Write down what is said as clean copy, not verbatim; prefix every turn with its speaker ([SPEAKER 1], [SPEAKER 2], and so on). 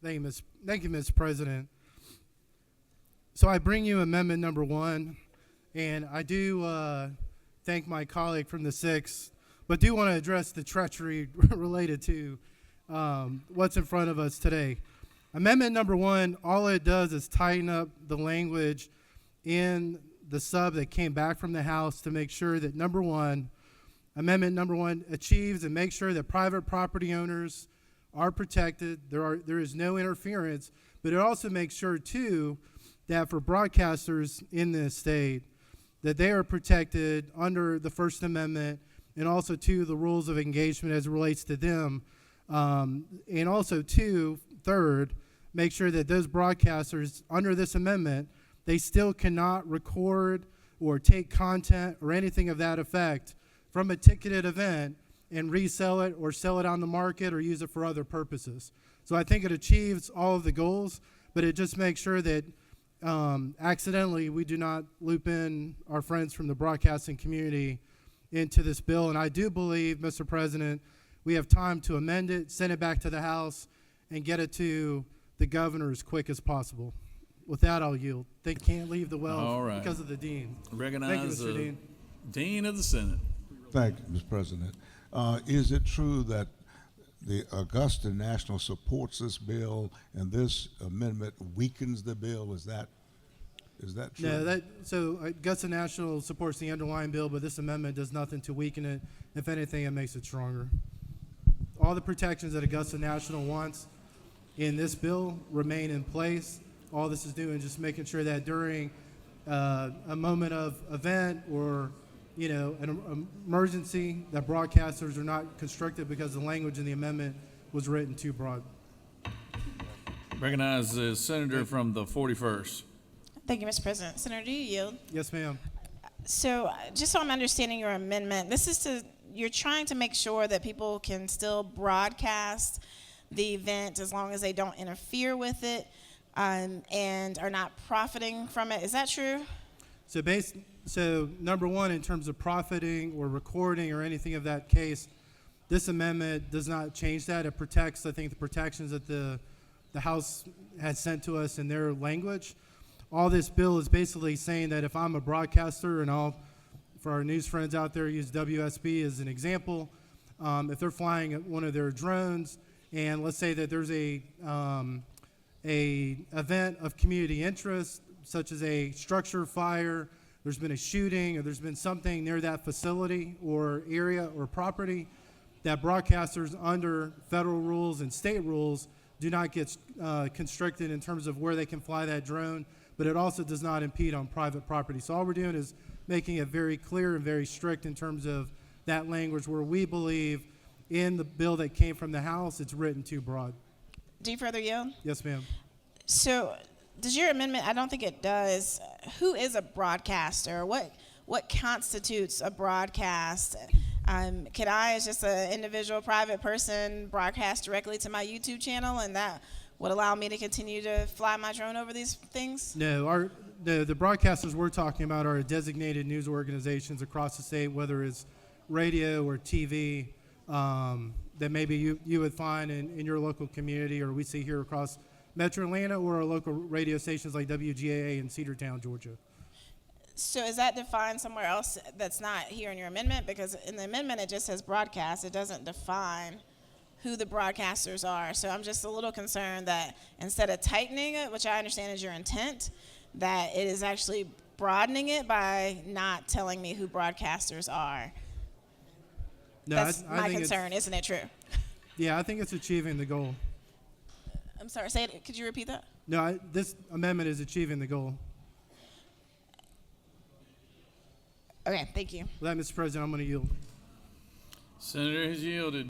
[SPEAKER 1] Thank you, Ms. President. So I bring you amendment number 1, and I do thank my colleague from the 6th, but do want to address the treachery related to what's in front of us today. Amendment number 1, all it does is tighten up the language in the sub that came back from the House to make sure that amendment number 1 achieves and makes sure that private property owners are protected. There is no interference, but it also makes sure too that for broadcasters in this state that they are protected under the First Amendment, and also too the rules of engagement as it relates to them, and also too, third, make sure that those broadcasters under this amendment, they still cannot record or take content or anything of that effect from a ticketed event and resell it or sell it on the market or use it for other purposes. So I think it achieves all of the goals, but it just makes sure that accidentally we do not loop in our friends from the broadcasting community into this bill. And I do believe, Mr. President, we have time to amend it, send it back to the House, and get it to the governor as quick as possible. With that, I'll yield. They can't leave the well because of the dean.
[SPEAKER 2] Recognize
[SPEAKER 1] Thank you, Mr. Dean.
[SPEAKER 2] Dean of the Senate.
[SPEAKER 3] Thank you, Mr. President. Is it true that the Augusta National supports this bill and this amendment weakens the bill? Is that true?
[SPEAKER 1] No, so Augusta National supports the underlying bill, but this amendment does nothing to weaken it. If anything, it makes it stronger. All the protections that Augusta National wants in this bill remain in place. All this is doing is just making sure that during a moment of event or an emergency, that broadcasters are not constricted because the language in the amendment was written too broad.
[SPEAKER 2] Recognize the senator from the 41st.
[SPEAKER 4] Thank you, Mr. President. Senator, do you yield?
[SPEAKER 1] Yes, ma'am.
[SPEAKER 4] So just so I'm understanding your amendment, you're trying to make sure that people can still broadcast the event as long as they don't interfere with it and are not profiting from it. Is that true?
[SPEAKER 1] So number 1, in terms of profiting or recording or anything of that case, this amendment does not change that. It protects, I think, the protections that the House has sent to us in their language. All this bill is basically saying that if I'm a broadcaster, and I'll, for our news friends out there, use WSB as an example, if they're flying one of their drones, and let's say that there's a event of community interest, such as a structure fire, there's been a shooting, or there's been something near that facility or area or property, that broadcasters under federal rules and state rules do not get constricted in terms of where they can fly that drone, but it also does not impede on private property. So all we're doing is making it very clear and very strict in terms of that language, where we believe in the bill that came from the House, it's written too broad.
[SPEAKER 4] Do you further yield?
[SPEAKER 1] Yes, ma'am.
[SPEAKER 4] So does your amendment, I don't think it does, who is a broadcaster? What constitutes a broadcast? Could I, as just an individual private person, broadcast directly to my YouTube channel, and that would allow me to continue to fly my drone over these things?
[SPEAKER 1] No, the broadcasters we're talking about are designated news organizations across the state, whether it's radio or TV, that maybe you would find in your local community, or we see here across Metro Atlanta, or our local radio stations like WGAA in Cedartown, Georgia.
[SPEAKER 4] So is that defined somewhere else that's not here in your amendment? Because in the amendment it just says broadcast. It doesn't define who the broadcasters are. So I'm just a little concerned that instead of tightening it, which I understand is your intent, that it is actually broadening it by not telling me who broadcasters are.
[SPEAKER 1] No,
[SPEAKER 4] That's
[SPEAKER 1] I
[SPEAKER 4] my
[SPEAKER 1] think
[SPEAKER 4] concern, isn't it true?
[SPEAKER 1] Yeah, I think it's achieving the goal.
[SPEAKER 4] I'm sorry, say it. Could you repeat that?
[SPEAKER 1] No, this amendment is achieving the goal.
[SPEAKER 4] Okay, thank you.
[SPEAKER 1] With that, Mr. President, I'm going to yield.
[SPEAKER 2] Senator has yielded.